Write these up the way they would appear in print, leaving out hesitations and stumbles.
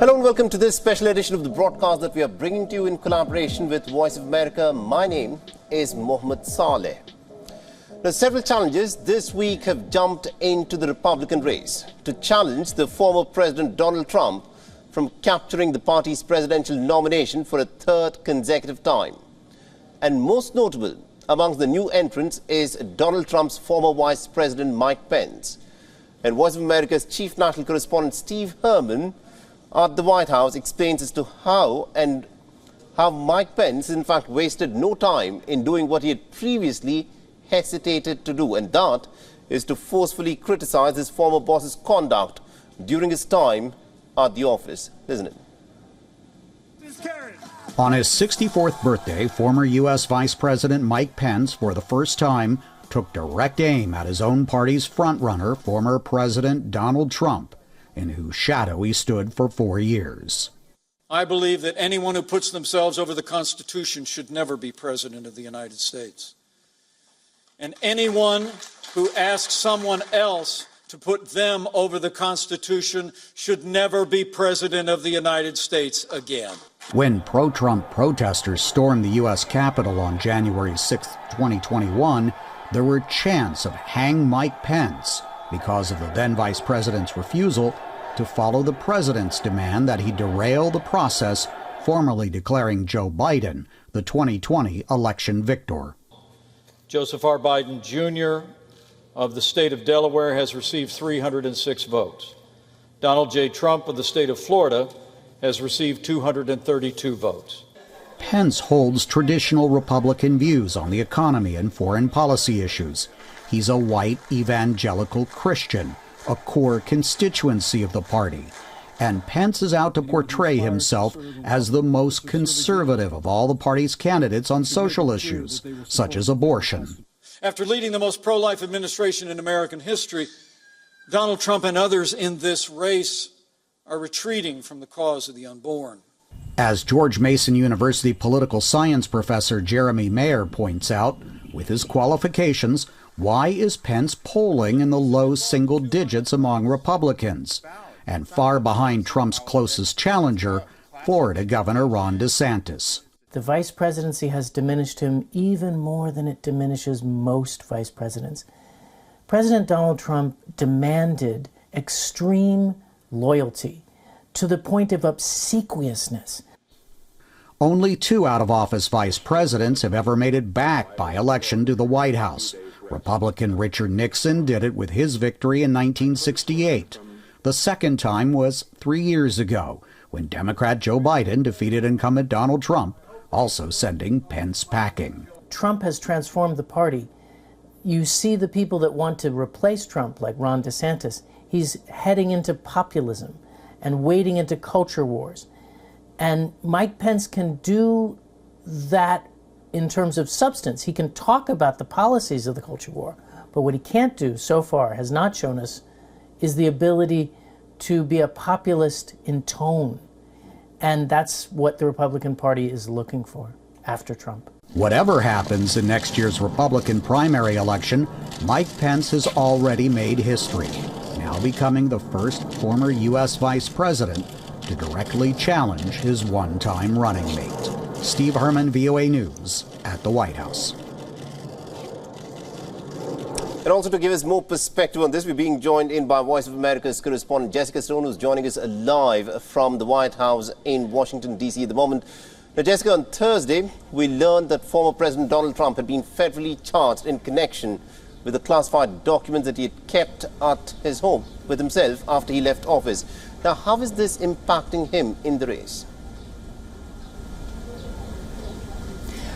Hello and welcome to this special edition of the broadcast that we are bringing to you in collaboration with Voice of America. My name is Mohammed Saleh. Now, several challenges this week have jumped into the Republican race to challenge the former President Donald Trump from capturing the party's presidential nomination for a third consecutive time. And most notable amongst the new entrants is Donald Trump's former Vice President Mike Pence. And Voice of America's chief national correspondent Steve Herman at the White House explains as to how Mike Pence in fact wasted no time in doing what he had previously hesitated to do, and that is to forcefully criticize his former boss's conduct during his time at the office. Isn't it? On his 64th birthday, former U.S. Vice President Mike Pence, for the first time, took direct aim at his own party's frontrunner, former President Donald Trump, in whose shadow he stood for 4 years. I believe that anyone who puts themselves over the Constitution should never be President of the United States. And anyone who asks someone else to put them over the Constitution should never be President of the United States again. When pro-Trump protesters stormed the U.S. Capitol on January 6, 2021, there were chants of "Hang Mike Pence" because of the then Vice President's refusal to follow the President's demand that he derail the process, formally declaring Joe Biden the 2020 election victor. Joseph R. Biden, Jr. of the state of Delaware has received 306 votes. Donald J. Trump of the state of Florida has received 232 votes. Pence holds traditional Republican views on the economy and foreign policy issues. He's a white evangelical Christian, a core constituency of the party. And Pence is out to portray himself as the most conservative of all the party's candidates on social issues, such as abortion. After leading the most pro-life administration in American history, Donald Trump and others in this race are retreating from the cause of the unborn. As George Mason University political science professor Jeremy Mayer points out, with his qualifications, why is Pence polling in the low single digits among Republicans, and far behind Trump's closest challenger, Florida Governor Ron DeSantis? The vice presidency has diminished him even more than it diminishes most vice presidents. President Donald Trump demanded extreme loyalty to the point of obsequiousness. Only 2 out-of-office vice presidents have ever made it back by election to the White House. Republican Richard Nixon did it with his victory in 1968. The second time was 3 years ago, when Democrat Joe Biden defeated incumbent Donald Trump, also sending Pence packing. Trump has transformed the party. You see the people that want to replace Trump, like Ron DeSantis. He's heading into populism and wading into culture wars. And Mike Pence can do that in terms of substance. He can talk about the policies of the culture war, but what he can't do so far, has not shown us, is the ability to be a populist in tone. And that's what the Republican Party is looking for after Trump. Whatever happens in next year's Republican primary election, Mike Pence has already made history, now becoming the first former U.S. vice president to directly challenge his one-time running mate. Steve Herman, VOA News, at the White House. And also to give us more perspective on this, we're being joined in by Voice of America's correspondent Jessica Stone, who's joining us live from the White House in Washington, D.C. at the moment. Now, Jessica, on Thursday, we learned that former President Donald Trump had been federally charged in connection with the classified documents that he had kept at his home with himself after he left office. Now, how is this impacting him in the race?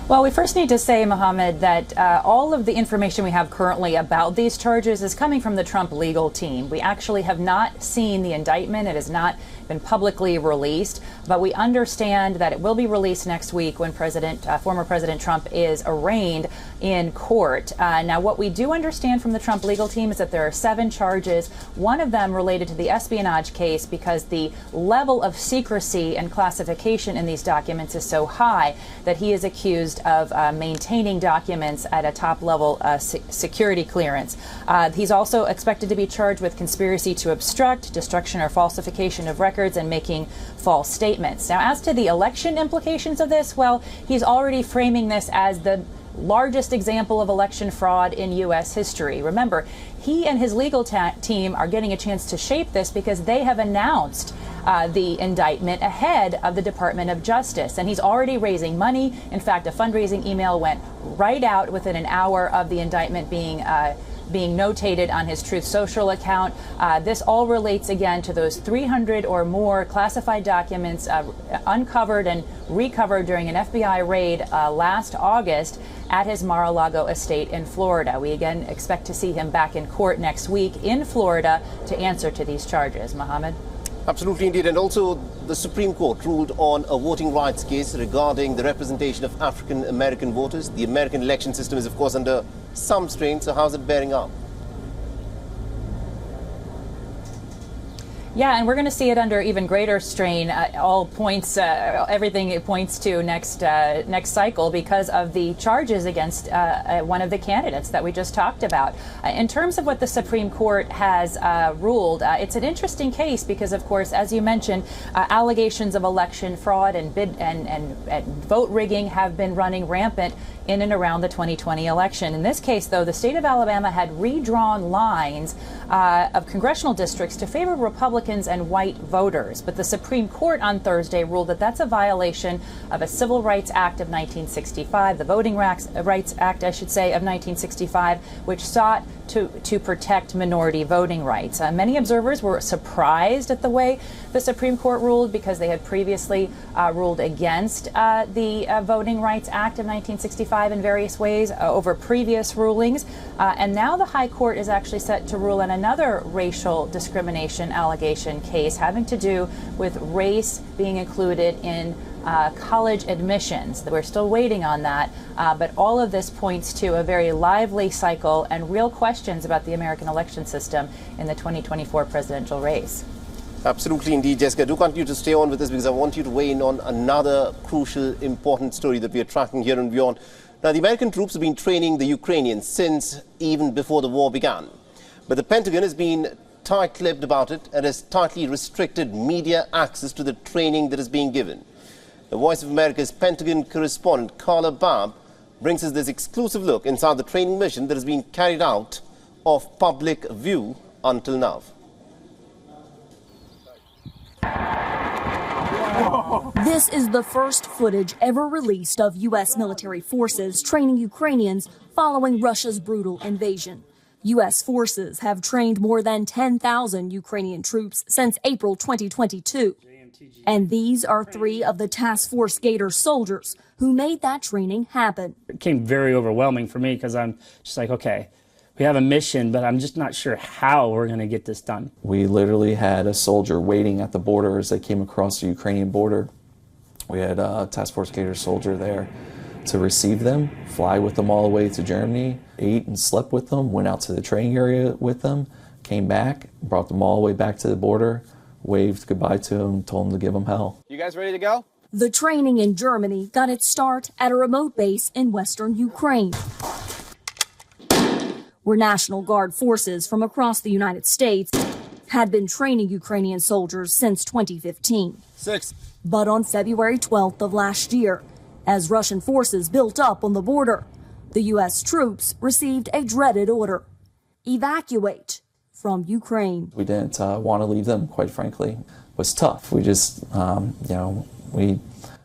Well, we first need to say, Mohammed, that all of the information we have currently about these charges is coming from the Trump legal team. We actually have not seen the indictment. It has not been publicly released, but we understand that it will be released next week when former President Trump is arraigned in court. Now, what we do understand from the Trump legal team is that there are 7 charges, one of them related to the espionage case, because the level of secrecy and classification in these documents is so high that he is accused accused of maintaining documents at a top-level security clearance. He's also expected to be charged with conspiracy to obstruct, destruction or falsification of records, and making false statements. Now, as to the election implications of this, well, he's already framing this as the largest example of election fraud in U.S. history. Remember, he and his legal team are getting a chance to shape this because they have announced the indictment ahead of the Department of Justice. And he's already raising money. In fact, a fundraising email went right out within an hour of the indictment being notated on his Truth Social account. This all relates again to those 300 or more classified documents uncovered and recovered during an FBI raid last August at his Mar-a-Lago estate in Florida. We again expect to see him back in court next week in Florida to answer to these charges. Mohammed? Absolutely indeed. And also the Supreme Court ruled on a voting rights case regarding the representation of African American voters. The American election system is, of course, under some strain. So how's it bearing up? Yeah, and we're going to see it under even greater strain. All points, everything it points to next cycle because of the charges against one of the candidates that we just talked about. In terms of what the Supreme Court has ruled, it's an interesting case because, of course, as you mentioned, allegations of election fraud and vote rigging have been running rampant in and around the 2020 election. In this case, though, the state of Alabama had redrawn lines of congressional districts to favor Republicans and white voters. But the Supreme Court on Thursday ruled that that's a violation of a Civil Rights Act of 1965, the Voting Rights Act, I should say, of 1965, which sought to protect minority voting rights. Many observers were surprised at the way the Supreme Court ruled because they had previously ruled against the Voting Rights Act of 1965 in various ways over previous rulings. And now the High Court is actually set to rule on another racial discrimination allegation case having to do with race being included in college admissions. We're still waiting on that, but all of this points to a very lively cycle and real questions about the American election system in the 2024 presidential race. Absolutely indeed, Jessica. Do continue to stay on with us because I want you to weigh in on another crucial, important story that we are tracking here on WION. Now, the American troops have been training the Ukrainians since even before the war began. But the Pentagon has been tight-lipped about it and has tightly restricted media access to the training that is being given. The Voice of America's Pentagon correspondent, Carla Bob, brings us this exclusive look inside the training mission that has been carried out of public view until now. This is the first footage ever released of U.S. military forces training Ukrainians following Russia's brutal invasion. U.S. forces have trained more than 10,000 Ukrainian troops since April 2022. And these are three of the Task Force Gator soldiers who made that training happen. It became very overwhelming for me because I'm just like, okay, we have a mission, but I'm just not sure how we're going to get this done. We literally had a soldier waiting at the border as they came across the Ukrainian border. We had a Task Force Gator soldier there to receive them, fly with them all the way to Germany, ate and slept with them, went out to the training area with them, came back, brought them all the way back to the border, waved goodbye to them, told them to give them hell. You guys ready to go? The training in Germany got its start at a remote base in western Ukraine, where National Guard forces from across the United States had been training Ukrainian soldiers since 2015. But on February 12th of last year, as Russian forces built up on the border, the U.S. troops received a dreaded order: evacuate from Ukraine. We didn't want to leave them, quite frankly. It was tough. We just, we'd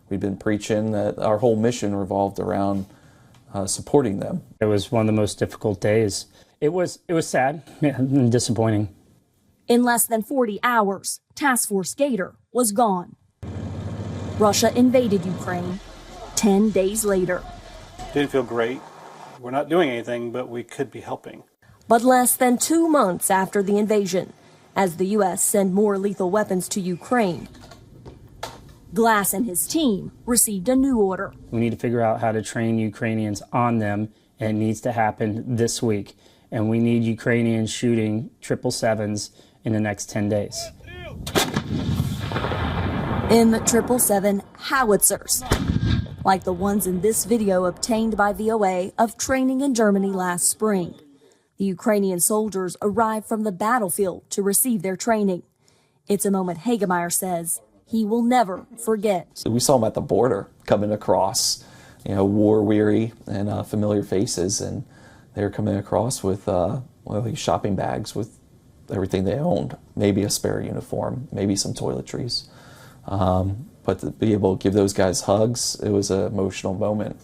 been preaching that our whole mission revolved around supporting them. It was one of the most difficult days. It was sad and disappointing. In less than 40 hours, Task Force Gator was gone. Russia invaded Ukraine 10 days later. Didn't feel great. We're not doing anything, but we could be helping. But less than 2 months after the invasion, as the U.S. sent more lethal weapons to Ukraine, Glass and his team received a new order. We need to figure out how to train Ukrainians on them, and it needs to happen this week. And we need Ukrainians shooting 777s in the next 10 days. M777 howitzers, like the ones in this video obtained by VOA of training in Germany last spring. The Ukrainian soldiers arrived from the battlefield to receive their training. It's a moment Hagemeyer says he will never forget. We saw them at the border coming across, war-weary and familiar faces, and they were coming across with these shopping bags with everything they owned, maybe a spare uniform, maybe some toiletries. But to be able to give those guys hugs, it was an emotional moment.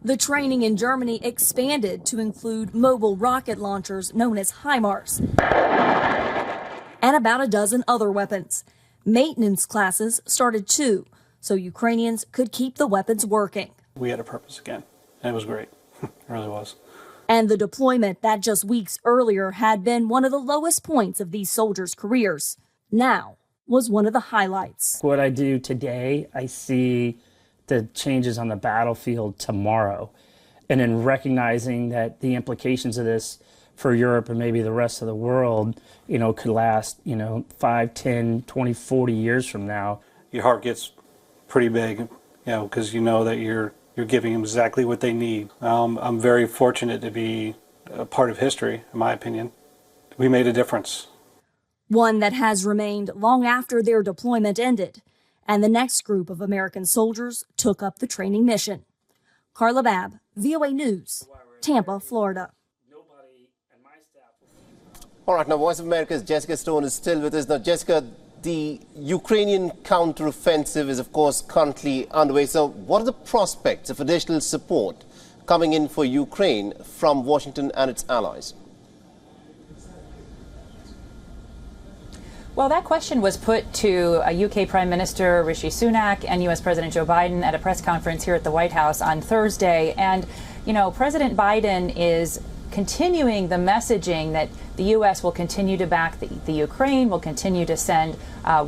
The training in Germany expanded to include mobile rocket launchers known as HIMARS and about a dozen other weapons. Maintenance classes started too, so Ukrainians could keep the weapons working. We had a purpose again, and it was great. It really was. And the deployment that just weeks earlier had been one of the lowest points of these soldiers' careers now was one of the highlights. What I do today, I see the changes on the battlefield tomorrow. And in recognizing that the implications of this for Europe and maybe the rest of the world, could last, 5, 10, 20, 40 years from now. Your heart gets pretty big, because you know that you're giving them exactly what they need. I'm very fortunate to be a part of history, in my opinion. We made a difference. One that has remained long after their deployment ended, and the next group of American soldiers took up the training mission. Carla Bob, VOA News, Tampa, Florida. All right, now Voice of America's Jessica Stone is still with us. Now, Jessica, the Ukrainian counteroffensive is, of course, currently underway. So what are the prospects of additional support coming in for Ukraine from Washington and its allies? Well, that question was put to UK Prime Minister Rishi Sunak and US President Joe Biden at a press conference here at the White House on Thursday. And, President Biden is continuing the messaging that the U.S. will continue to back the Ukraine, will continue to send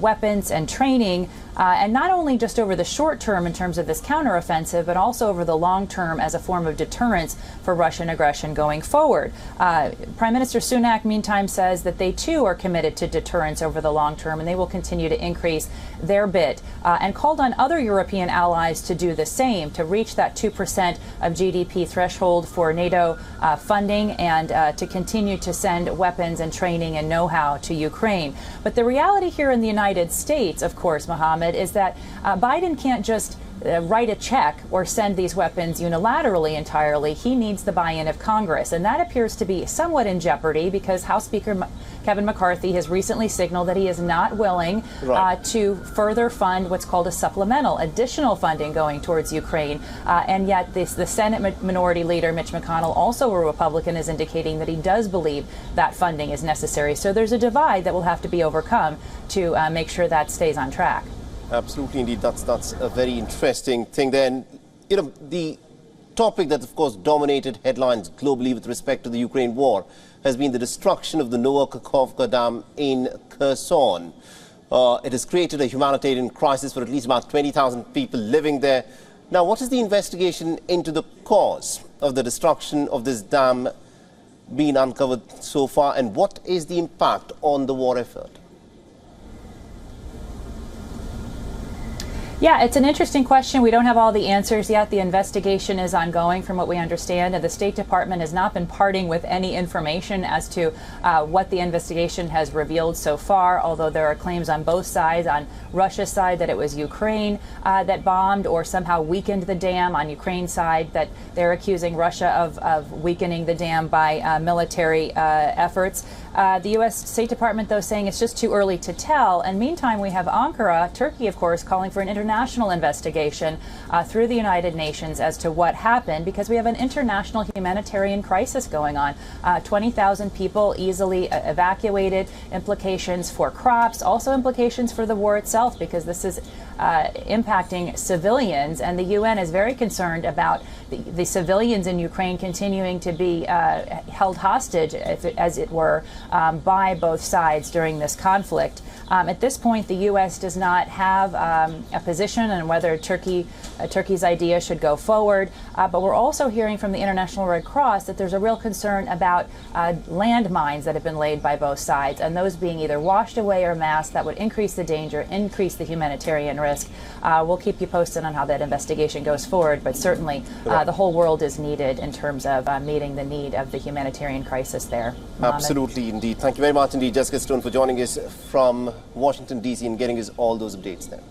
weapons and training, and not only just over the short term in terms of this counteroffensive, but also over the long term as a form of deterrence for Russian aggression going forward. Prime Minister Sunak, meantime, says that they too are committed to deterrence over the long term, and they will continue to increase their bit, and called on other European allies to do the same, to reach that 2% of GDP threshold for NATO funding, and to continue to send weapons and training and know-how to Ukraine. But the reality here in the United States, of course, Mohammed, is that Biden can't just write a check or send these weapons unilaterally entirely. He needs the buy-in of Congress, and that appears to be somewhat in jeopardy because House Speaker Kevin McCarthy has recently signaled that he is not willing to further fund what's called a supplemental, additional funding going towards Ukraine. And yet the Senate Minority Leader Mitch McConnell, also a Republican, is indicating that he does believe that funding is necessary. So there's a divide that will have to be overcome to make sure that stays on track. Absolutely, indeed. That's a very interesting thing. Then, the topic that, of course, dominated headlines globally with respect to the Ukraine war has been the destruction of the Noah Kakhovka Dam in Kherson. It has created a humanitarian crisis for at least about 20,000 people living there. Now, what is the investigation into the cause of the destruction of this dam been uncovered so far, and what is the impact on the war effort? Yeah, it's an interesting question. We don't have all the answers yet. The investigation is ongoing from what we understand, and the State Department has not been parting with any information as to what the investigation has revealed so far, although there are claims on both sides. On Russia's side that it was Ukraine that bombed or somehow weakened the dam. On Ukraine's side that they're accusing Russia of weakening the dam by military efforts. The U.S. State Department, though, saying it's just too early to tell. And meantime, we have Ankara, Turkey, of course, calling for an international investigation through the United Nations as to what happened, because we have an international humanitarian crisis going on. 20,000 people easily evacuated, implications for crops, also implications for the war itself, because this is impacting civilians. And the UN is very concerned about the civilians in Ukraine continuing to be held hostage, as it were, by both sides during this conflict. At this point, the U.S. does not have a position on whether Turkey's idea should go forward, but we're also hearing from the International Red Cross that there's a real concern about landmines that have been laid by both sides, and those being either washed away or masked. That would increase the danger, increase the humanitarian risk. We'll keep you posted on how that investigation goes forward, but certainly the whole world is needed in terms of meeting the need of the humanitarian crisis there. Mohammed. Absolutely, indeed. Thank you very much indeed, Jessica Stone, for joining us from Washington, D.C. and getting us all those updates there.